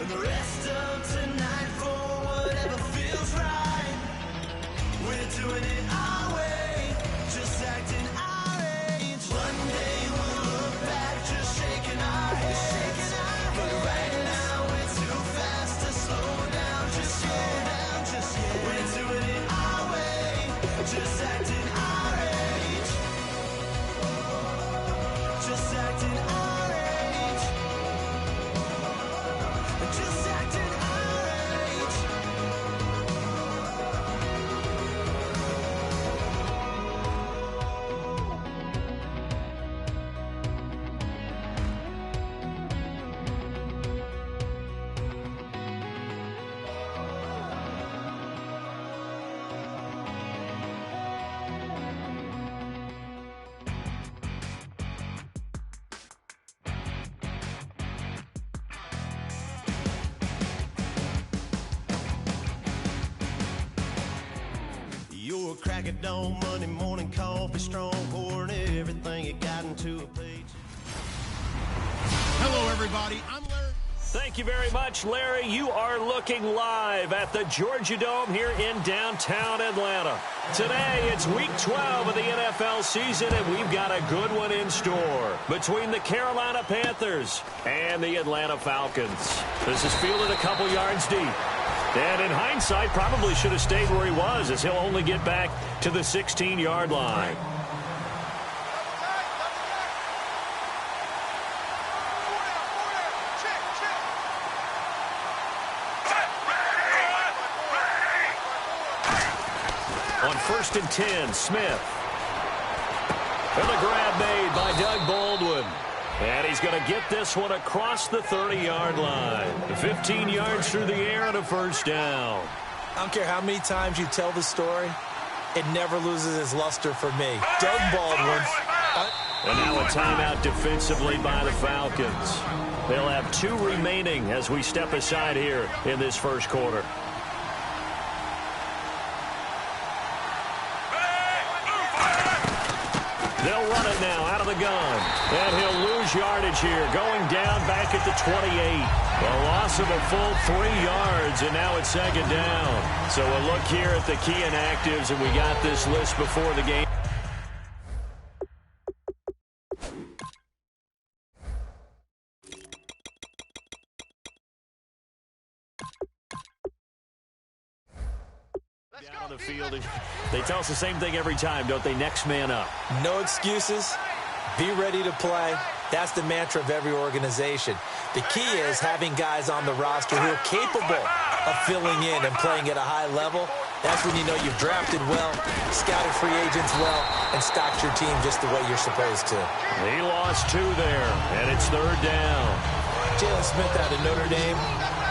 the rest of tonight for whatever feels right. We're doing it our way, just acting our age. One day we'll look back, just shaking our heads. But right now we're too fast to slow down, just slow down, just yet. We're doing it our way, just acting our age. Just acting our age. Just acting our age. You're cracking dawn, Monday morning coffee, strong, pouring everything you got into a page. Hello, everybody. I'm Larry. Thank you very much, Larry. You are looking live at the Georgia Dome here in downtown Atlanta. Today, it's week 12 of the NFL season, and we've got a good one in store between the Carolina Panthers and the Atlanta Falcons. This is fielded a couple yards deep. And in hindsight, probably should have stayed where he was, as he'll only get back to the 16-yard line. On 1st and 10, Smith. And the grab made by Doug Baldwin. And he's going to get this one across the 30-yard line. 15 yards through the air and a first down. I don't care how many times you tell the story, it never loses its luster for me. Doug Baldwin. And now a timeout defensively by the Falcons. They'll have 2 remaining as we step aside here in this first quarter. They'll run it now out of the gun. And he'll lose yardage here, going down back at the 28. A loss of a full 3 yards, and now it's second down. So a look here at the key inactives, and we got this list before the game. Down on the field. They tell us the same thing every time, don't they? Next man up. No excuses. Be ready to play. That's the mantra of every organization. The key is having guys on the roster who are capable of filling in and playing at a high level. That's when you know you've drafted well, scouted free agents well, and stocked your team just the way you're supposed to. He lost 2 there, and it's third down. Jalen Smith out of Notre Dame.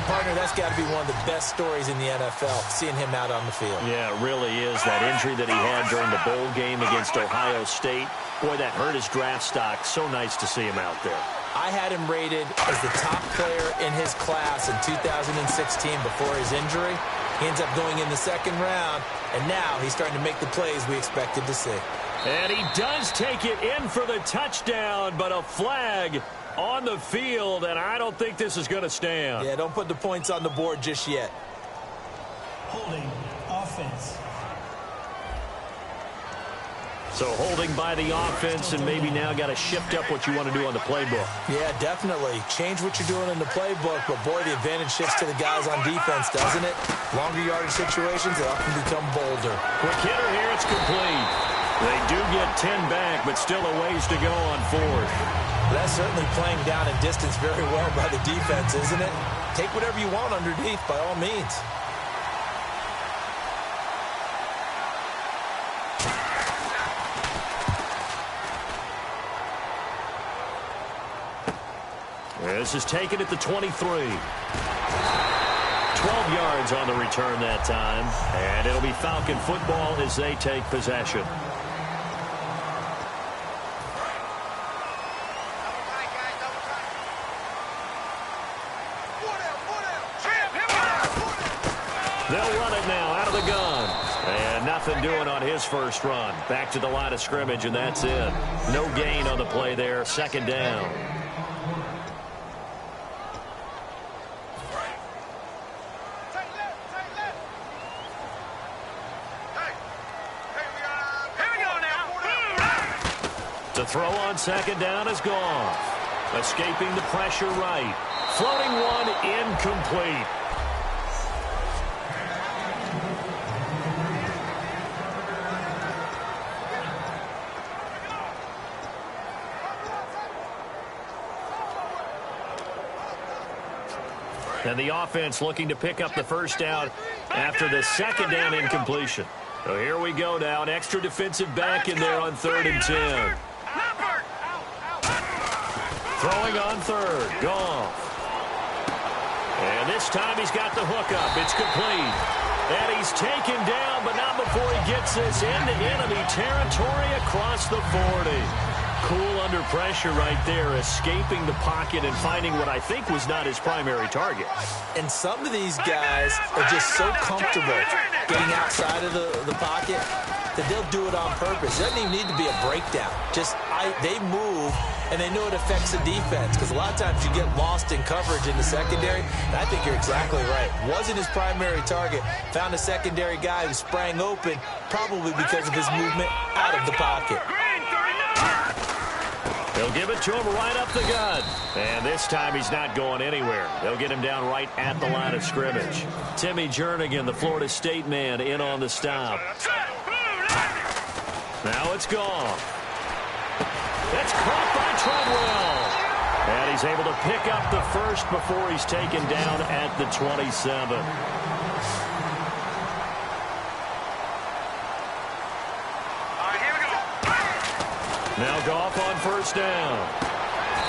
Partner, that's got to be one of the best stories in the NFL, seeing him out on the field. Yeah, it really is. That injury that he had during the bowl game against Ohio State, boy, that hurt his draft stock. So nice to see him out there. I had him rated as the top player in his class in 2016 before his injury. He ends up going in the second round, and now he's starting to make the plays we expected to see. And he does take it in for the touchdown, but a flag on the field, and I don't think this is going to stand. Yeah, don't put the points on the board just yet. Holding offense. So holding by the offense, and maybe now got to shift up what you want to do on the playbook. Yeah, definitely. Change what you're doing in the playbook, but boy, the advantage shifts to the guys on defense, doesn't it? Longer yardage situations, they often become bolder. Quick hitter here, it's complete. They do get 10 back, but still a ways to go on 4th. That's certainly playing down and distance very well by the defense, isn't it? Take whatever you want underneath, by all means. This is taken at the 23. 12 yards on the return that time. And it'll be Falcon football as they take possession. They'll run it now out of the gun. And nothing doing on his first run. Back to the line of scrimmage, and that's it. No gain on the play there. Second down. throw on second down is gone. Escaping the pressure right. Floating one incomplete. And the offense looking to pick up the first down after the second down incompletion. So here we go now. An extra defensive back in there on 3rd and 10. Throwing on third. Goff. And this time he's got the hook up. It's complete. And he's taken down, but not before he gets this into enemy territory across the 40. Cool under pressure right there, escaping the pocket and finding what I think was not his primary target. And some of these guys are just so comfortable getting outside of the pocket that they'll do it on purpose. It doesn't even need to be a breakdown. They move, and they know it affects the defense, because a lot of times you get lost in coverage in the secondary. And I think you're exactly right. Wasn't his primary target. Found a secondary guy who sprang open, probably because of his movement out of the pocket. They'll give it to him right up the gut. And this time he's not going anywhere. They'll get him down right at the line of scrimmage. Timmy Jernigan, the Florida State man, in on the stop. Now it's gone. That's caught by Treadwell. And he's able to pick up the first before he's taken down at the 27. Now Goff on first down.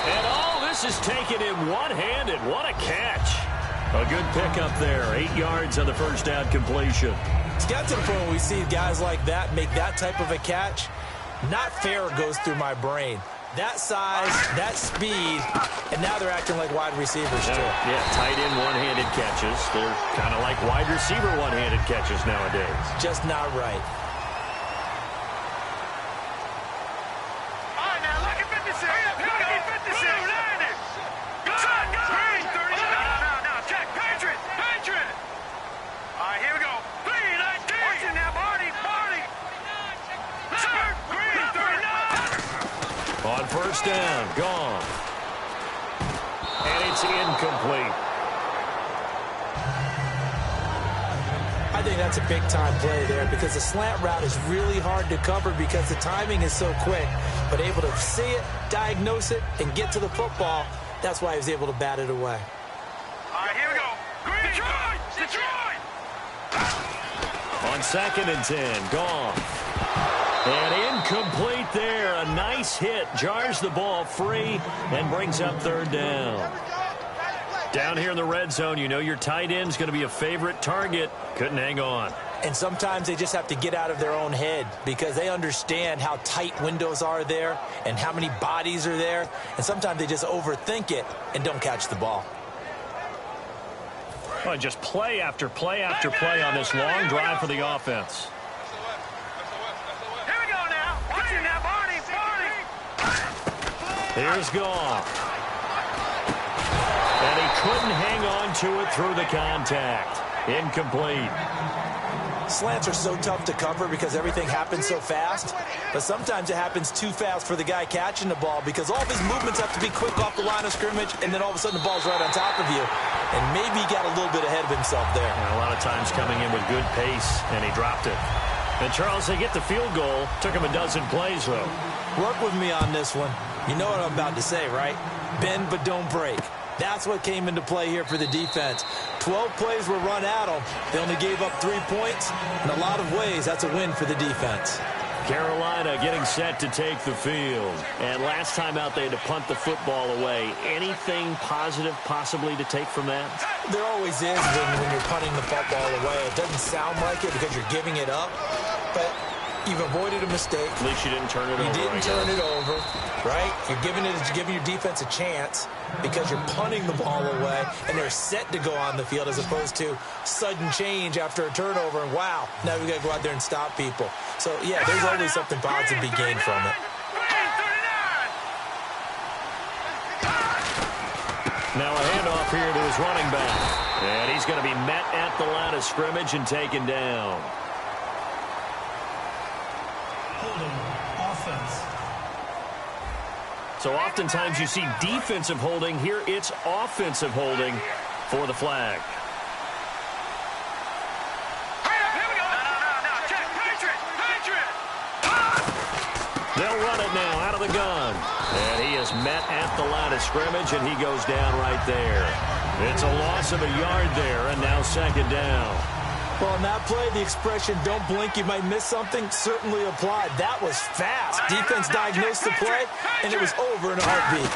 And this is taken in one-handed. What a catch. A good pickup there. 8 yards on the first down completion. It's got to the point where we see guys like that make that type of a catch. Not fair goes through my brain. That size, that speed, and now they're acting like wide receivers too. Yeah, tight end one-handed catches. They're kind of like wide receiver one-handed catches nowadays. Just not right. On first down, gone. And it's incomplete. I think that's a big-time play there, because the slant route is really hard to cover because the timing is so quick. But able to see it, diagnose it, and get to the football, that's why he was able to bat it away. All right, here we go. Green, Detroit! On 2nd and 10, gone. And incomplete there. A nice hit. Jars the ball free and brings up 3rd down. Down here in the red zone, you know your tight end's going to be a favorite target. Couldn't hang on. And sometimes they just have to get out of their own head, because they understand how tight windows are there and how many bodies are there. And sometimes they just overthink it and don't catch the ball. Well, just play after play after play on this long drive for the offense. Here's Goff. And he couldn't hang on to it through the contact. Incomplete. Slants are so tough to cover because everything happens so fast. But sometimes it happens too fast for the guy catching the ball, because all of his movements have to be quick off the line of scrimmage, and then all of a sudden the ball's right on top of you. And maybe he got a little bit ahead of himself there. And a lot of times coming in with good pace, and he dropped it. And Charles, they get the field goal. Took him a dozen plays, though. Work with me on this one. You know what I'm about to say, right? Bend but don't break. That's what came into play here for the defense. 12 plays were run at them. They only gave up 3 points. In a lot of ways, that's a win for the defense. Carolina getting set to take the field. And last time out, they had to punt the football away. Anything positive possibly to take from that? There always is when you're punting the football away. It doesn't sound like it because you're giving it up, but you've avoided a mistake. At least you didn't turn it over. You didn't turn it over, right? You're giving your defense a chance because you're punting the ball away, and they're set to go on the field, as opposed to sudden change after a turnover, and wow, now we got to go out there and stop people. So, yeah, there's always something positive to be gained from it. Now a handoff here to his running back. And he's going to be met at the line of scrimmage and taken down. Holding offense. So oftentimes you see defensive holding. Here it's offensive holding for the flag. They'll run it now out of the gun. And he is met at the line of scrimmage, and he goes down right there. It's a loss of a yard there, and now second down. Well, on that play, the expression, don't blink, you might miss something, certainly applied. That was fast. Defense diagnosed the play, and it was over in a heartbeat.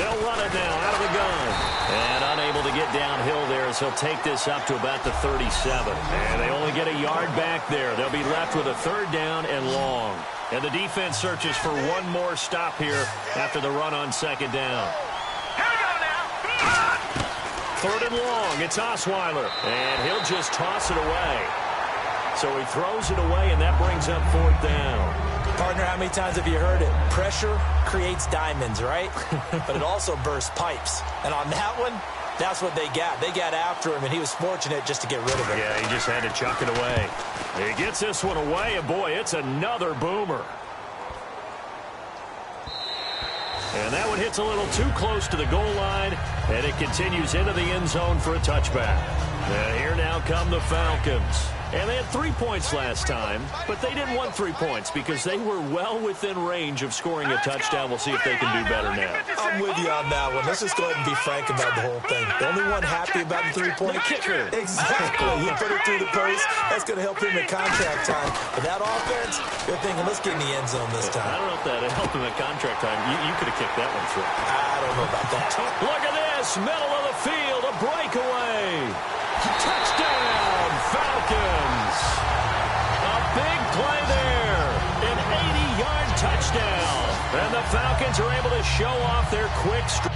They'll run it now out of the gun. And unable to get downhill there, so he'll take this up to about the 37. And they only get a yard back there. They'll be left with a third down and long. And the defense searches for one more stop here after the run on second down. Third and long, it's Osweiler, and he'll just toss it away. So he throws it away, and that brings up fourth down. Partner, how many times have you heard it? Pressure creates diamonds, right? But it also bursts pipes. And on that one, that's what they got. They got after him, and he was fortunate just to get rid of it. Yeah, he just had to chuck it away. He gets this one away, and boy, it's another boomer. And that one hits a little too close to the goal line, and it continues into the end zone for a touchback. And here now come the Falcons. And they had 3 points last time, but they didn't want 3 points because they were well within range of scoring a touchdown. We'll see if they can do better now. I'm with you on that one. Let's just go ahead and be frank about the whole thing. The only one happy about the 3-point kicker. Exactly. He put it through the post. That's going to help him in contract time. But that offense, they're thinking, let's get in the end zone this time. I don't know if that helped him at contract time. You could have kicked that one through. I don't know about that. Look at this. Middle of the field. A breakaway. Touchdown, Falcons. A big play there. An 80-yard touchdown. And the Falcons are able to show off their quick strike.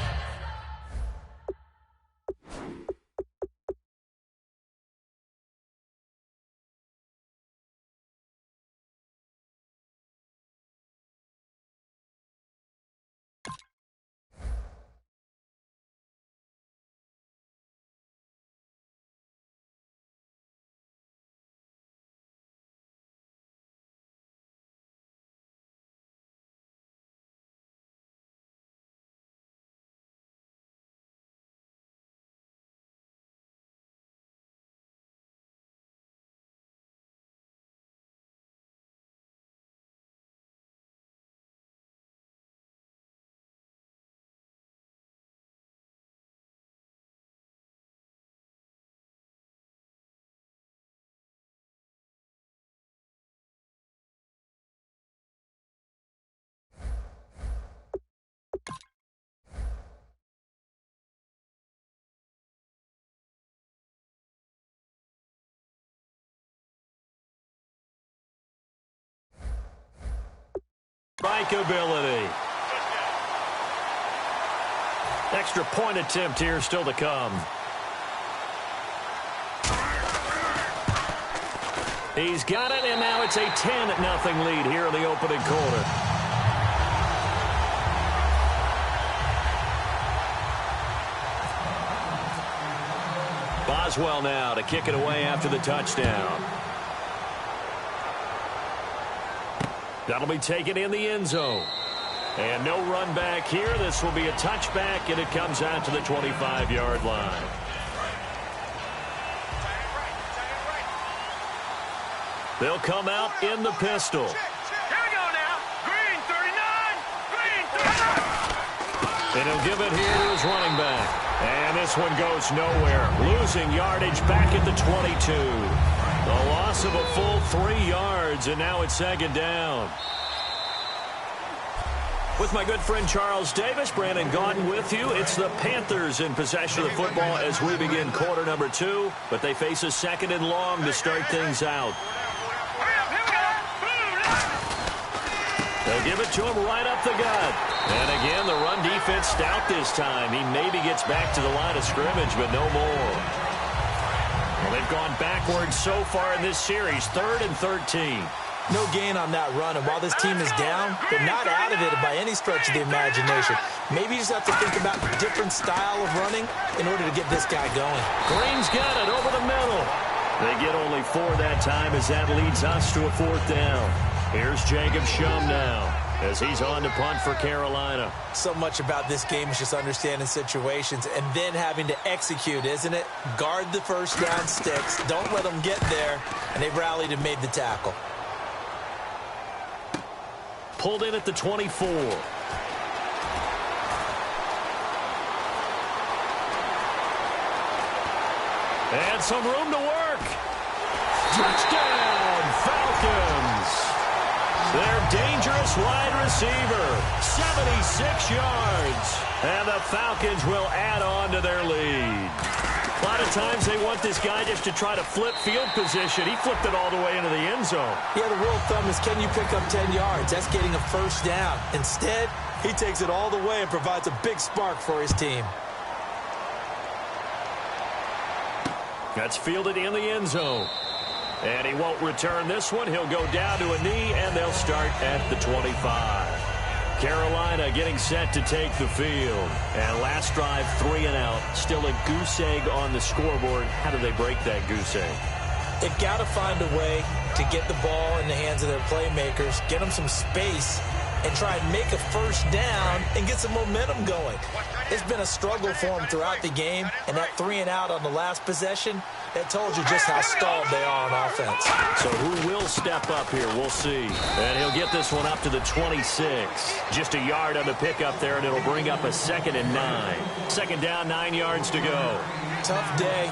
Ability. Extra point attempt here still to come. He's got it, and now it's a 10-0 lead here in the opening quarter. Boswell now to kick it away after the touchdown. That'll be taken in the end zone. And no run back here. This will be a touchback, and it comes out to the 25-yard line. They'll come out in the pistol. Here we go now. Green 39. Green 39. And he'll give it here to his running back. And this one goes nowhere. Losing yardage back at the 22. The loss of a full 3 yards, and now it's second down. With my good friend Charles Davis, Brandon Gaudin with you. It's the Panthers in possession of the football as we begin quarter number 2. But they face a second and long to start things out. They'll give it to him right up the gut. And again, the run defense stout this time. He maybe gets back to the line of scrimmage, but no more. Well, they've gone backwards so far in this series, 3rd and 13. No gain on that run, and while this team is down, they're not out of it by any stretch of the imagination. Maybe you just have to think about a different style of running in order to get this guy going. Green's got it over the middle. They get only 4 that time as that leads us to a 4th down. Here's Jacob Shum now. as he's on to punt for Carolina. So much about this game is just understanding situations and then having to execute, isn't it? Guard the first down sticks. Don't let them get there. And they rallied and made the tackle. Pulled in at the 24. And some room to work. Touchdown, Falcons. Their dangerous wide receiver, 76 yards. And the Falcons will add on to their lead. A lot of times they want this guy just to try to flip field position. He flipped it all the way into the end zone. Yeah, the rule of thumb is, can you pick up 10 yards? That's getting a first down. Instead, he takes it all the way and provides a big spark for his team. That's fielded in the end zone. And he won't return this one. He'll go down to a knee, and they'll start at the 25. Carolina getting set to take the field. And last drive, 3 and out. Still a goose egg on the scoreboard. How do they break that goose egg? They've got to find a way to get the ball in the hands of their playmakers, get them some space, and try and make a first down and get some momentum going. It's been a struggle for them throughout the game, and that 3 and out on the last possession, that told you just how stalled they are on offense. So who will step up here? We'll see. And he'll get this one up to the 26. Just a yard on the pickup there, and it'll bring up a 2nd and 9. Second down, 9 yards to go. Tough day,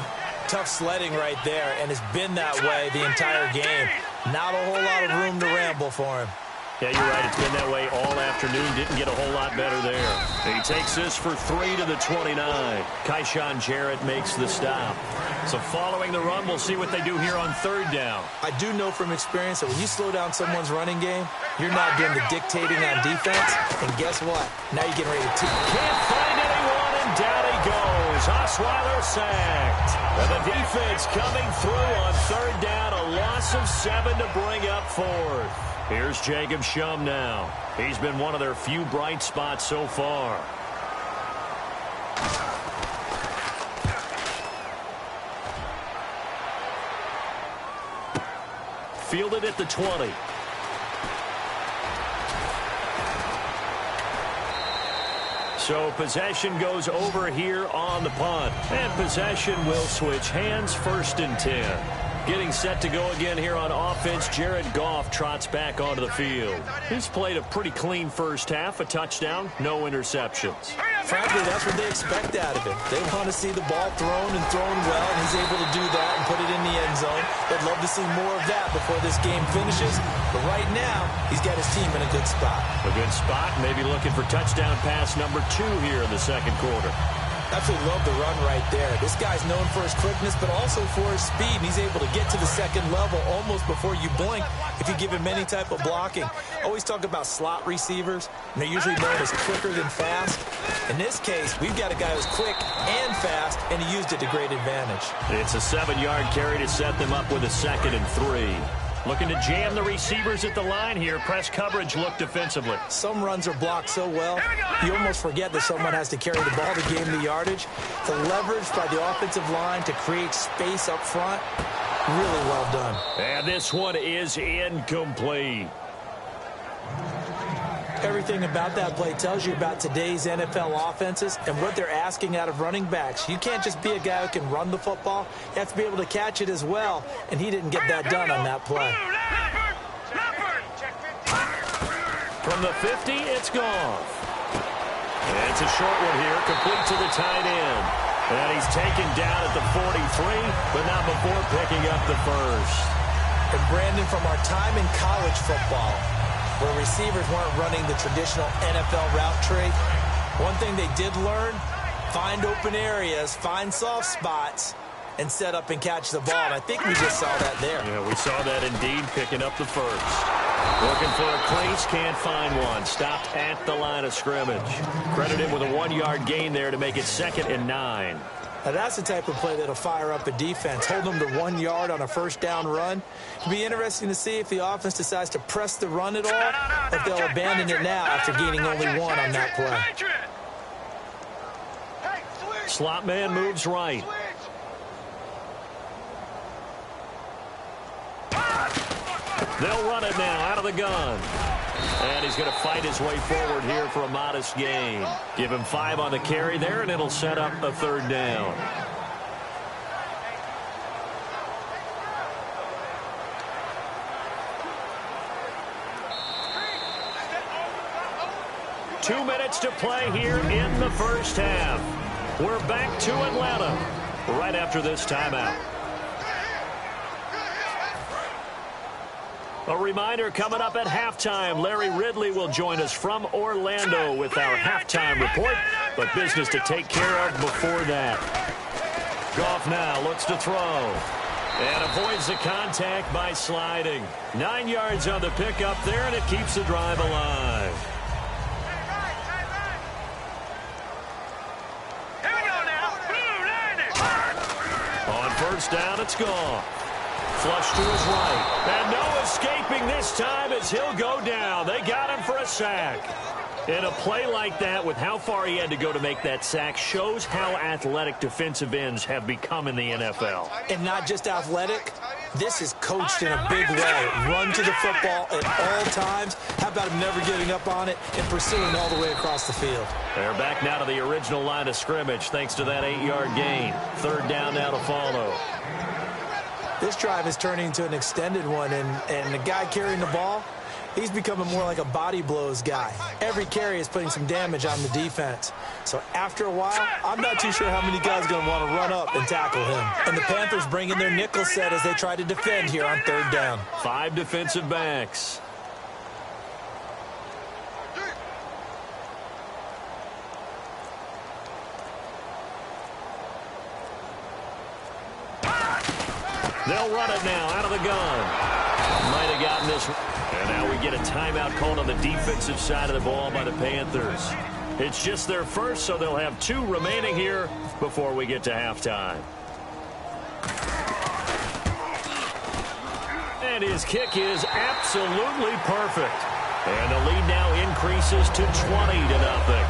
tough sledding right there, and it's been that way the entire game. Not a whole lot of room to ramble for him. Yeah, you're right. It's been that way all afternoon. Didn't get a whole lot better there. He takes this for 3 to the 29. Kyshawn Jarrett makes the stop. So following the run, we'll see what they do here on 3rd down. I do know from experience that when you slow down someone's running game, you're not doing the dictating on defense. And guess what? Now you're getting ready to team. Can't find anyone, and down he goes. Osweiler sacked. And the defense coming through on 3rd down. A loss of 7 to bring up 4th. Here's Jacob Shum now. He's been one of their few bright spots so far. Fielded at the 20. So possession goes over here on the punt. And possession will switch hands, 1st and 10. Getting set to go again here on offense, Jared Goff trots back onto the field. He's played a pretty clean first half, a touchdown, no interceptions. Frankly, that's what they expect out of him. They want to see the ball thrown and thrown well, and he's able to do that and put it in the end zone. They'd love to see more of that before this game finishes. But right now, he's got his team in a good spot. A good spot, maybe looking for touchdown pass number 2 here in the 2nd quarter. Absolutely love the run right there. This guy's known for his quickness, but also for his speed. And he's able to get to the 2nd level almost before you blink if you give him any type of blocking. Always talk about slot receivers, and they're usually known as quicker than fast. In this case, we've got a guy who's quick and fast, and he used it to great advantage. It's a 7-yard carry to set them up with a 2nd and 3. Looking to jam the receivers at the line here. Press coverage look defensively. Some runs are blocked so well, you almost forget that someone has to carry the ball to gain the yardage. The leverage by the offensive line to create space up front, really well done. And this one is incomplete. Everything about that play tells you about today's NFL offenses and what they're asking out of running backs. You can't just be a guy who can run the football. You have to be able to catch it as well, and he didn't get that done on that play. From the 50, it's Goff. And it's a short one here, complete to the tight end. And he's taken down at the 43, but not before picking up the 1st. And Brandon, from our time in college football, where receivers weren't running the traditional NFL route tree, one thing they did learn, find open areas, find soft spots, and set up and catch the ball. And I think we just saw that there. Yeah, we saw that indeed, picking up the 1st. Looking for a crease, can't find one. Stopped at the line of scrimmage. Credit him with a 1-yard gain there to make it 2nd and 9. Now that's the type of play that'll fire up a defense. Hold them to 1 yard on a 1st down run. It'll be interesting to see if the offense decides to press the run at all, or if they'll abandon it now after gaining only 1 on that play. Slot man moves right. They'll run it now out of the gun. And he's going to fight his way forward here for a modest gain. Give him 5 on the carry there, and it'll set up a 3rd down. Two minutes to play here in the first half. We're back to Atlanta right after this timeout. A reminder coming up at halftime. Larry Ridley will join us from Orlando with our halftime report, but business to take care of before that. Goff now looks to throw and avoids the contact by sliding. 9 yards on the pickup there, and it keeps the drive alive. On first down, it's gone. Flush to his right. And no escaping this time as he'll go down. They got him for a sack. And a play like that, with how far he had to go to make that sack, shows how athletic defensive ends have become in the NFL. And not just athletic. This is coached in a big way. Run to the football at all times. How about him never giving up on it and pursuing all the way across the field? They're back now to the original line of scrimmage thanks to that 8-yard gain. 3rd down now to follow. This drive is turning into an extended one, and the guy carrying the ball, he's becoming more like a body blows guy. Every carry is putting some damage on the defense. So after a while, I'm not too sure how many guys are going to want to run up and tackle him. And the Panthers bring in their nickel set as they try to defend here on 3rd down. 5 defensive backs. They'll run it now out of the gun. Might have gotten this. And now we get a timeout called on the defensive side of the ball by the Panthers. It's just their first, so they'll have 2 remaining here before we get to halftime. And his kick is absolutely perfect. And the lead now increases to 20-0.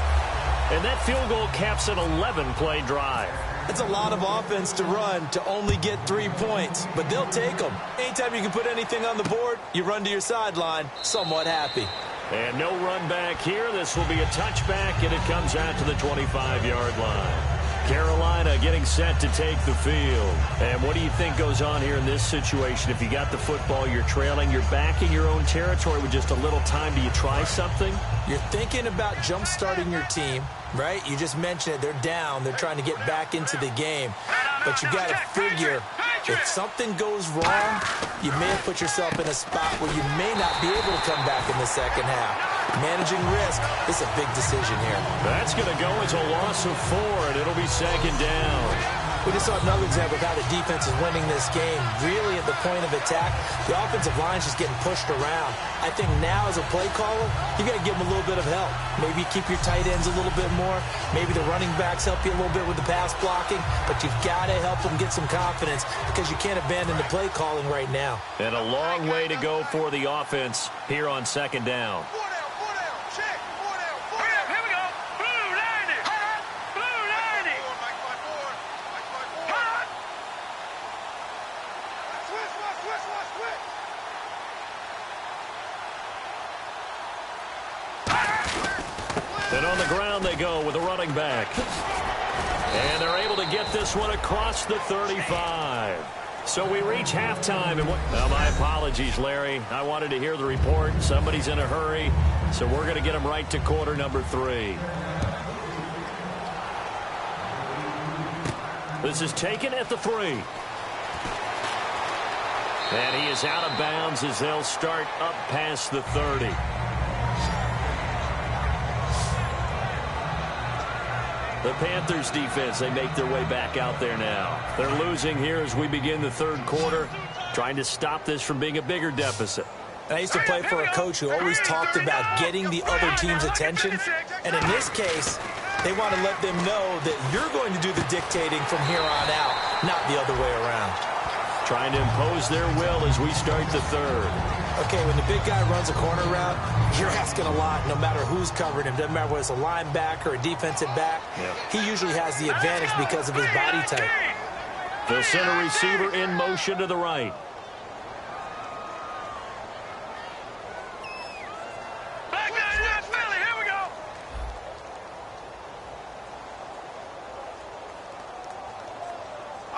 And that field goal caps an 11-play drive. It's a lot of offense to run to only get 3 points, but they'll take them. Anytime you can put anything on the board, you run to your sideline, somewhat happy. And no run back here. This will be a touchback, and it comes out to the 25-yard line. Carolina getting set to take the field. And what do you think goes on here in this situation? If you got the football, you're trailing, you're back in your own territory with just a little time. Do you try something? You're thinking about jump-starting your team, right? You just mentioned it. They're down. They're trying to get back into the game. But you got to figure, if something goes wrong, you may have put yourself in a spot where you may not be able to come back in the second half. Managing risk is a big decision here. That's going to go as a loss of 4, and it'll be 2nd down. We just saw another example of how the defense is winning this game. Really at the point of attack, the offensive line's just getting pushed around. I think now as a play caller, you got to give them a little bit of help. Maybe keep your tight ends a little bit more. Maybe the running backs help you a little bit with the pass blocking. But you've got to help them get some confidence because you can't abandon the play calling right now. And a long way to go for the offense here on 2nd down. And on the ground they go with a running back. And they're able to get this one across the 35. So we reach halftime. And well, my apologies, Larry. I wanted to hear the report. Somebody's in a hurry. So we're going to get him right to quarter number 3. This is taken at the 3. And he is out of bounds as they'll start up past the 30. The Panthers defense, they make their way back out there now. They're losing here as we begin the 3rd quarter, trying to stop this from being a bigger deficit. I used to play for a coach who always talked about getting the other team's attention. And in this case, they want to let them know that you're going to do the dictating from here on out, not the other way around. Trying to impose their will as we start the 3rd. Okay, when the big guy runs a corner route, you're asking a lot no matter who's covering him. Doesn't matter whether it's a linebacker or a defensive back. He usually has the advantage because of his body type. The center receiver in motion to the right.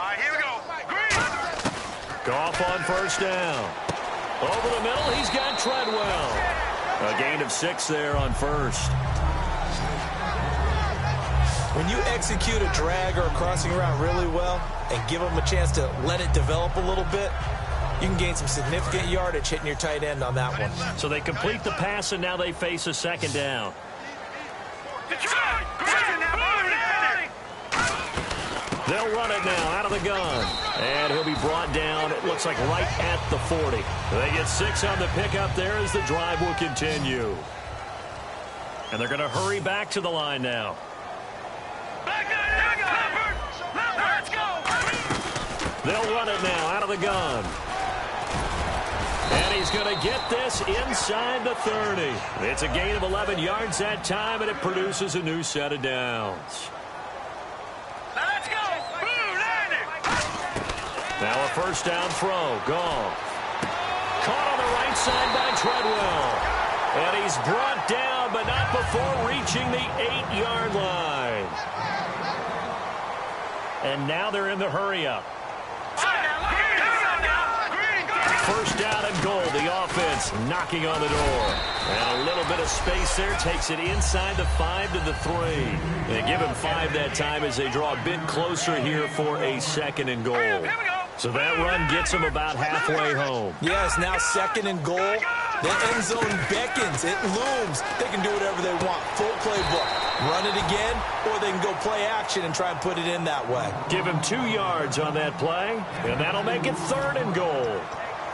right, here we go. Green. Goff on first down. Over the middle, he's got Treadwell. A gain of 6 there on first. When you execute a drag or a crossing route really well and give them a chance to let it develop a little bit, you can gain some significant yardage hitting your tight end on that one. So they complete the pass, and now they face a second down. They'll run it now out of the gun. And he'll be brought down, it looks like right at the 40. They get 6 on the pickup there as the drive will continue. And they're going to hurry back to the line now. They'll run it now out of the gun. And he's going to get this inside the 30. It's a gain of 11 yards that time, and it produces a new set of downs. Let's go. Now a first down throw. Goff. Caught on the right side by Treadwell. And he's brought down, but not before reaching the 8-yard line. And now they're in the hurry-up. First down and goal. The offense knocking on the door. And a little bit of space there. Takes it inside the 5 to the 3. They give him 5 that time as they draw a bit closer here for a second and goal. So that run gets them about halfway home. Yes, now second and goal. The end zone beckons. It looms. They can do whatever they want. Full playbook. Run it again, or they can go play action and try and put it in that way. Give him 2 yards on that play, and that'll make it third and goal.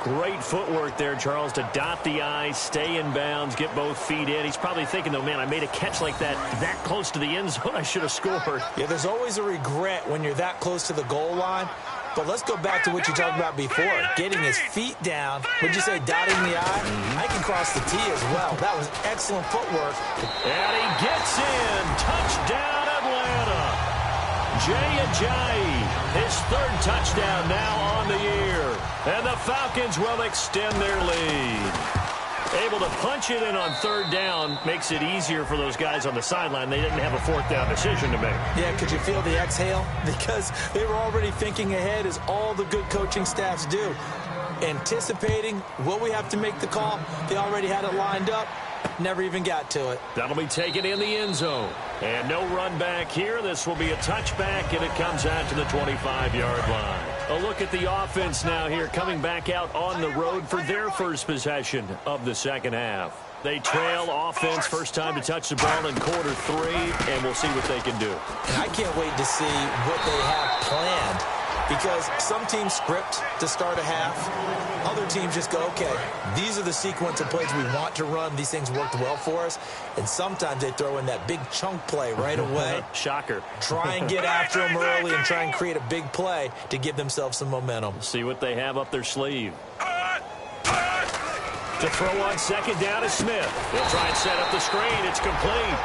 Great footwork there, Charles, to dot the I, stay in bounds, get both feet in. He's probably thinking, though, man, I made a catch like that close to the end zone. I should have scored. Yeah, there's always a regret when you're that close to the goal line. But let's go back to what you talked about before, getting his feet down. Would you say dotting the I? I can cross the T as well. That was excellent footwork. And he gets in. Touchdown, Atlanta. Jay Ajayi, his 3rd touchdown now on the year. And the Falcons will extend their lead. Able to punch it in on 3rd down makes it easier for those guys on the sideline. They didn't have a 4th down decision to make. Yeah, could you feel the exhale? Because they were already thinking ahead, as all the good coaching staffs do. Anticipating, will we have to make the call? They already had it lined up. Never even got to it. That'll be taken in the end zone. And no run back here. This will be a touchback, and it comes out to the 25-yard line. A look at the offense now here, coming back out on the road for their first possession of the second half. They trail offense, first time to touch the ball in quarter 3, and we'll see what they can do. And I can't wait to see what they have planned, because some teams script to start a half. Other teams just go, okay, these are the sequence of plays we want to run. These things worked well for us. And sometimes they throw in that big chunk play right away. Shocker. Try and get after them early and try and create a big play to give themselves some momentum. See what they have up their sleeve. To throw on second down is Smith. He'll try and set up the screen. It's complete.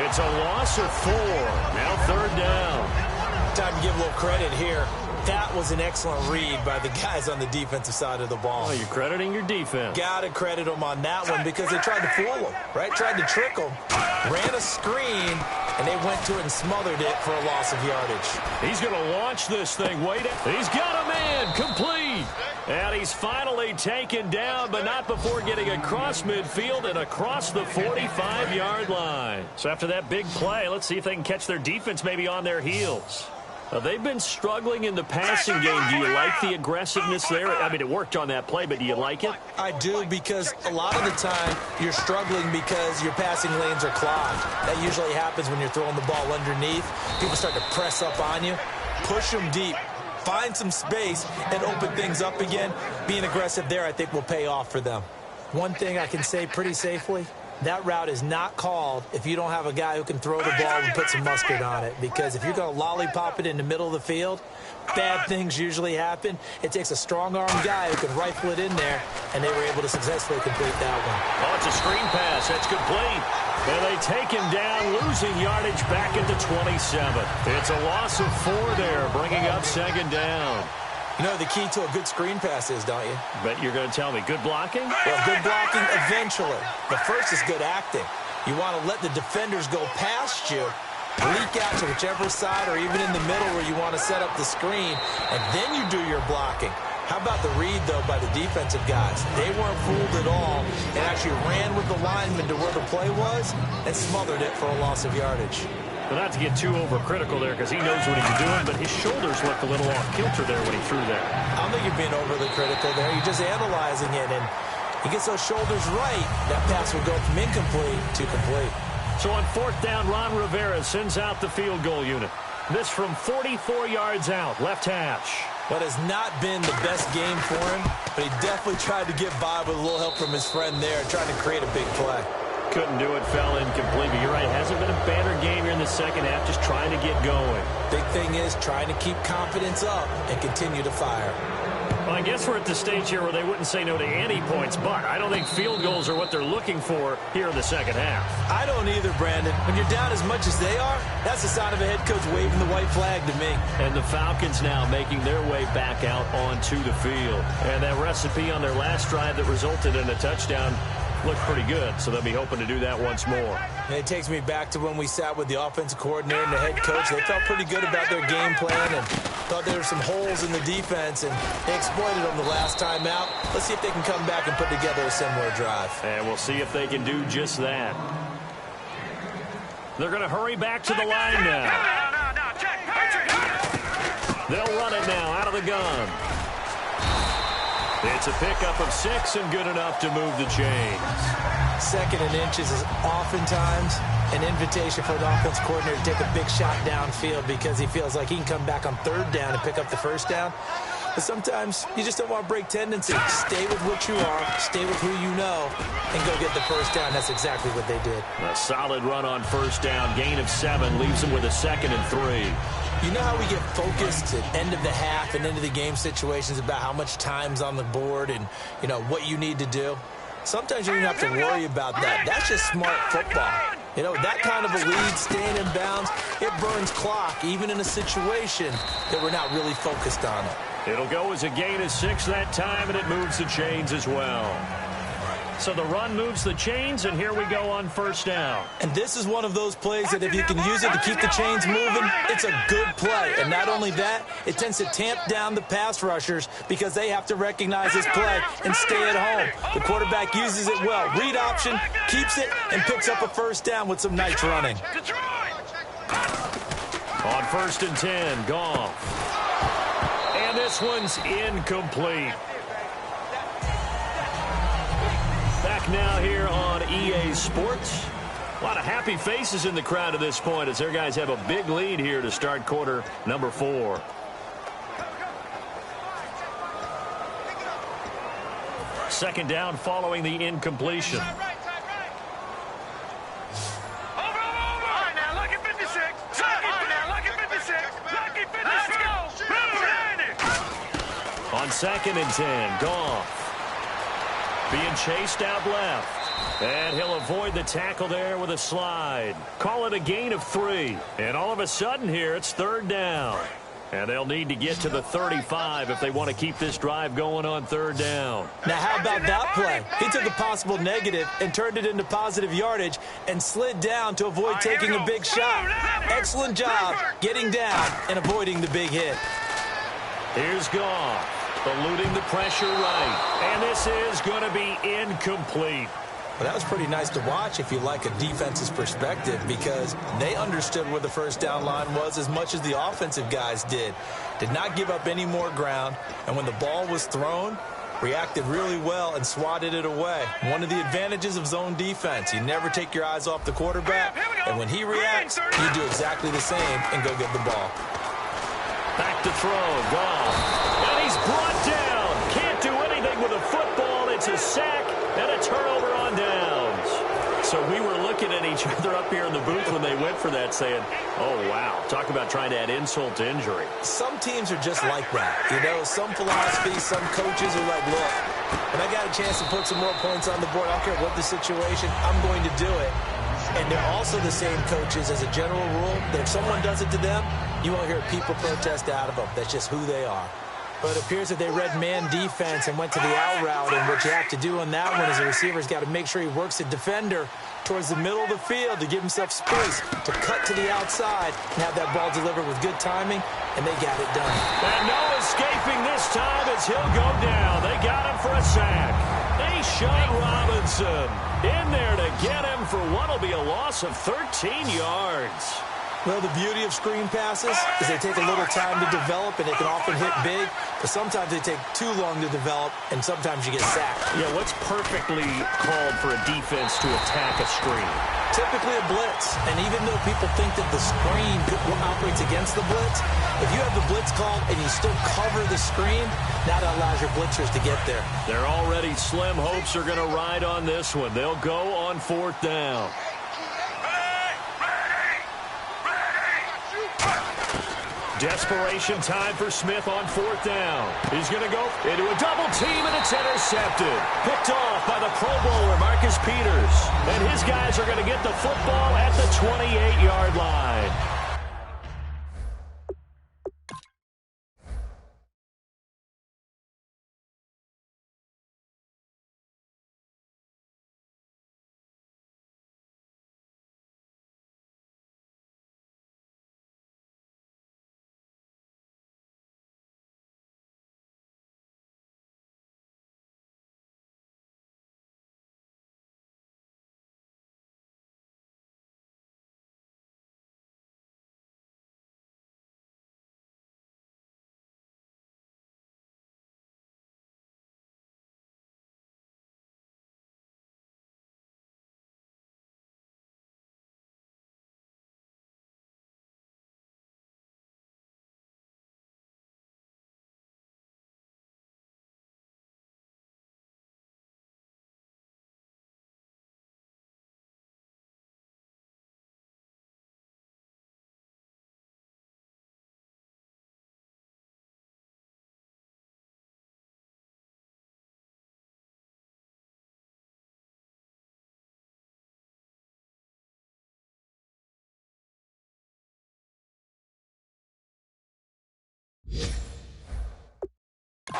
It's a loss of 4. Now 3rd down. Time to give a little credit here. That was an excellent read by the guys on the defensive side of the ball. Oh, you're crediting your defense. Got to credit them on that one because they tried to fool them, right? Tried to trick them. Ran a screen, and they went to it and smothered it for a loss of yardage. He's going to launch this thing. Wait, he's got a man. Complete. And he's finally taken down, but not before getting across midfield and across the 45-yard line. So after that big play, let's see if they can catch their defense maybe on their heels. They've been struggling in the passing game. Do you like the aggressiveness there? I mean, it worked on that play, but do you like it? I do, because a lot of the time you're struggling because your passing lanes are clogged. That usually happens when you're throwing the ball underneath. People start to press up on you. Push them deep. Find some space and open things up again. Being aggressive there, I think, will pay off for them. One thing I can say pretty safely, that route is not called if you don't have a guy who can throw the ball and put some mustard on it. Because if you're going to lollipop it in the middle of the field, bad things usually happen. It takes a strong-armed guy who can rifle it in there, and they were able to successfully complete that one. Oh, it's a screen pass. That's complete. And they take him down, losing yardage back at the 27. It's a loss of 4 there, bringing up second down. You know the key to a good screen pass is, don't you? Bet you're going to tell me. Good blocking? Well, good blocking eventually. The first is good acting. You want to let the defenders go past you, leak out to whichever side or even in the middle where you want to set up the screen, and then you do your blocking. How about the read, though, by the defensive guys? They weren't fooled at all and actually ran with the lineman to where the play was and smothered it for a loss of yardage. Well, not to get too overcritical there because he knows what he's doing, but his shoulders looked a little off-kilter there when he threw there. I don't think you're being overly critical there. You're just analyzing it, and he gets those shoulders right, that pass will go from incomplete to complete. So on fourth down, Ron Rivera sends out the field goal unit. This from 44 yards out, left hash. What has not been the best game for him, but he definitely tried to get by with a little help from his friend there, trying to create a big play. Couldn't do it, fell incomplete. But you're right, it hasn't been a banner game here in the second half, just trying to get going. Big thing is trying to keep confidence up and continue to fire. Well, I guess we're at the stage here where they wouldn't say no to any points, but I don't think field goals are what they're looking for here in the second half. I don't either, Brandon. When you're down as much as they are, that's the sign of a head coach waving the white flag to me. And the Falcons now making their way back out onto the field. And that recipe on their last drive that resulted in a touchdown looked pretty good, so they'll be hoping to do that once more. And it takes me back to when we sat with the offensive coordinator and the head coach. They felt pretty good about their game plan and thought there were some holes in the defense, and they exploited them the last time out. Let's see if they can come back and put together a similar drive. And we'll see if they can do just that. They're going to hurry back to the line now. They'll run it now out of the gun. It's a pickup of 6 and good enough to move the chains. Second and inches is oftentimes an invitation for an offense coordinator to take a big shot downfield because he feels like he can come back on third down and pick up the first down. But sometimes you just don't want to break tendency. Stay with what you are, stay with who you know, and go get the first down. That's exactly what they did. A solid run on first down. Gain of 7 leaves them with a 2nd and 3. You know how we get focused at end of the half and into the game situations about how much time's on the board and, you know, what you need to do? Sometimes you don't have to worry about that. That's just smart football. You know, that kind of a lead, staying in bounds, it burns clock, even in a situation that we're not really focused on it. It'll go as a gain of 6 that time, and it moves the chains as well. So the run moves the chains, and here we go on first down. And this is one of those plays that if you can use it to keep the chains moving, it's a good play. And not only that, it tends to tamp down the pass rushers because they have to recognize this play and stay at home. The quarterback uses it well. Read option, keeps it, and picks up a first down with some nice running. On 1st and 10, Goff. And this one's incomplete. Back now here on EA Sports. A lot of happy faces in the crowd at this point as their guys have a big lead here to start quarter number 4. Second down following the incompletion. On 2nd and 10, Goff. Being chased out left. And he'll avoid the tackle there with a slide. Call it a gain of 3. And all of a sudden here, it's 3rd down. And they'll need to get to the 35 if they want to keep this drive going on 3rd down. Now, how about that play? He took a possible negative and turned it into positive yardage and slid down to avoid taking a big shot. Excellent job getting down and avoiding the big hit. Here's Goff. Eluding the pressure right. And this is going to be incomplete. Well, that was pretty nice to watch if you like a defense's perspective because they understood where the first down line was as much as the offensive guys did. Did not give up any more ground. And when the ball was thrown, reacted really well and swatted it away. One of the advantages of zone defense, you never take your eyes off the quarterback. And when he reacts, you do exactly the same and go get the ball. Back to throw, Goff. And he's brought down. Can't do anything with a football. It's a sack and a turnover on downs. So we were looking at each other up here in the booth when they went for that saying, oh, wow, talk about trying to add insult to injury. Some teams are just like that. You know, some philosophies, some coaches are like, look, when I got a chance to put some more points on the board, I don't care what the situation, I'm going to do it. And they're also the same coaches as a general rule that if someone does it to them, you won't hear people protest out of them. That's just who they are. But it appears that they read man defense and went to the out route, and what you have to do on that one is the receiver's got to make sure he works the defender towards the middle of the field to give himself space to cut to the outside and have that ball delivered with good timing, and they got it done. And no escaping this time as he'll go down. They got him for a sack. Sean Robinson in there to get him for what will be a loss of 13 yards. Well, the beauty of screen passes is they take a little time to develop, and they can often hit big, but sometimes they take too long to develop, and sometimes you get sacked. Yeah, what's perfectly called for a defense to attack a screen? Typically a blitz, and even though people think that the screen operates against the blitz, if you have the blitz called and you still cover the screen, that allows your blitzers to get there. They're already slim hopes are going to ride on this one. They'll go on 4th down. Desperation time for Smith on 4th down. He's going to go into a double team, and it's intercepted. Picked off by the Pro Bowler, Marcus Peters. And his guys are going to get the football at the 28-yard line.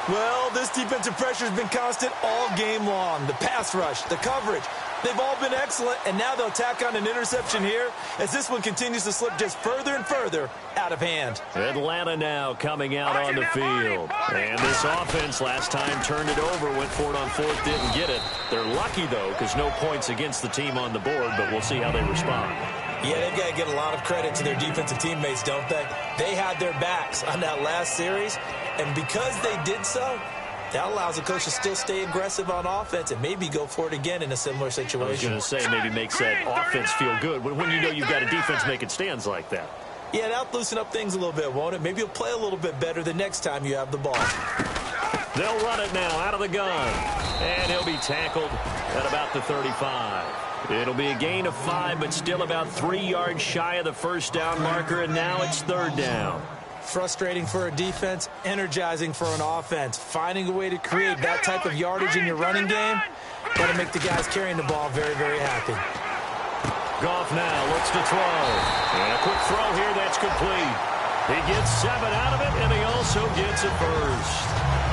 Well, this defensive pressure has been constant all game long. The pass rush, the coverage, they've all been excellent, and now they'll tack on an interception here as this one continues to slip just further and further out of hand. Atlanta now coming out on the field. And this offense last time turned it over, went for it on 4th, didn't get it. They're lucky, though, because no points against the team on the board, but we'll see how they respond. Yeah, they've got to get a lot of credit to their defensive teammates, don't they? They had their backs on that last series, and because they did so, that allows the coach to still stay aggressive on offense and maybe go for it again in a similar situation. I was going to say maybe makes that offense feel good when you know you've got a defense making stands like that. Yeah, that'll loosen up things a little bit, won't it? Maybe you'll play a little bit better the next time you have the ball. They'll run it now out of the gun, and he'll be tackled at about the 35. It'll be a gain of 5, but still about 3 yards shy of the first down marker, and now it's 3rd down. Frustrating for a defense, energizing for an offense. Finding a way to create that type of yardage in your running game, got to make the guys carrying the ball very, very happy. Goff now looks to throw. And a quick throw here, that's complete. He gets 7 out of it, and he also gets a first.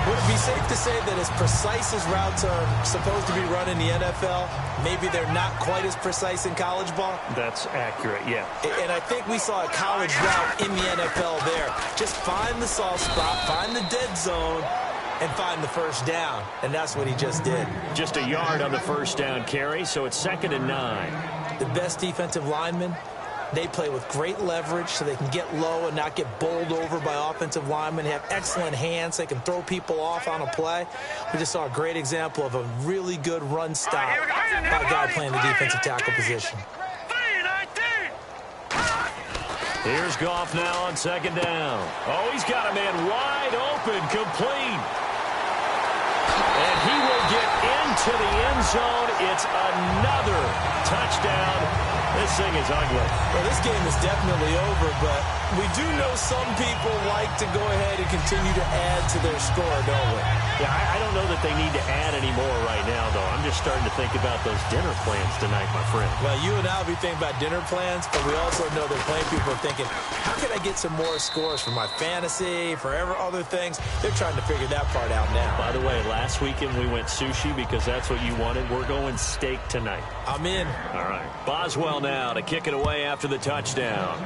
Would it be safe to say that as precise as routes are supposed to be run in the NFL, maybe they're not quite as precise in college ball? That's accurate, yeah. And I think we saw a college route in the NFL there. Just find the soft spot, find the dead zone, and find the first down. And that's what he just did. Just a yard on the first down carry, so it's 2nd and 9. The best defensive linemen, they play with great leverage so they can get low and not get bowled over by offensive linemen. They have excellent hands. They can throw people off on a play. We just saw a great example of a really good run stop by a guy playing the defensive tackle position. Here's Goff now on 2nd down. Oh, he's got a man wide open, complete. And he will get into the end zone. It's another touchdown. This thing is ugly. Well, this game is definitely over, but We do know some people like to go ahead and continue to add to their score, don't we? Yeah, I don't know that they need to add any more right now, though. I'm just starting to think about those dinner plans tonight, my friend. Well, you and I will be thinking about dinner plans, but we also know that plenty of people are thinking, how can I get some more scores for my fantasy, for other things? They're trying to figure that part out now. By the way, last weekend we went sushi because that's what you wanted. We're going steak tonight. I'm in. All right. Boswell now to kick it away after the touchdown.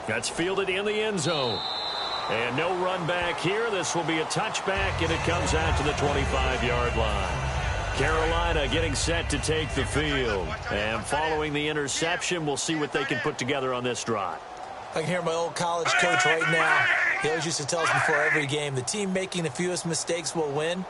That's fielded in the end zone. And no run back here. This will be a touchback, and it comes out to the 25-yard line. Carolina getting set to take the field. And following the interception, we'll see what they can put together on this drive. I can hear my old college coach right now. He always used to tell us before every game, the team making the fewest mistakes will win.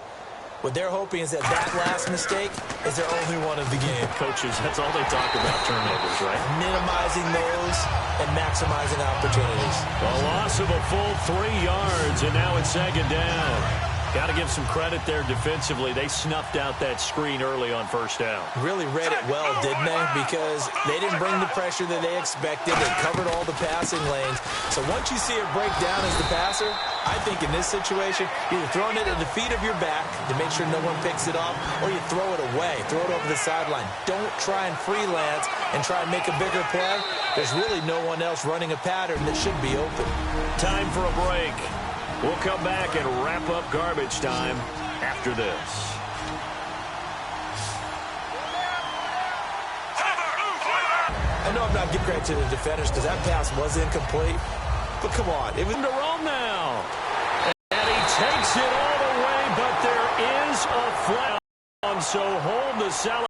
What they're hoping is that last mistake is their only one of the game. Coaches, that's all they talk about, turnovers, right? Minimizing those and maximizing opportunities. A loss of a full 3 yards, and now it's second down. Got to give some credit there defensively. They snuffed out that screen early on first down. Really read it well, didn't they? Because they didn't bring the pressure that they expected. They covered all the passing lanes. So once you see it break down as the passer, I think in this situation, you're either throwing it at the feet of your back to make sure no one picks it off, or you throw it away, throw it over the sideline. Don't try and freelance and try and make a bigger play. There's really no one else running a pattern that should be open. Time for a break. We'll come back and wrap up garbage time after this. I know I'm not giving credit to the defenders because that pass was incomplete. But come on. It was to roll now. And he takes it all the way, but there is a flag. So hold the celebration.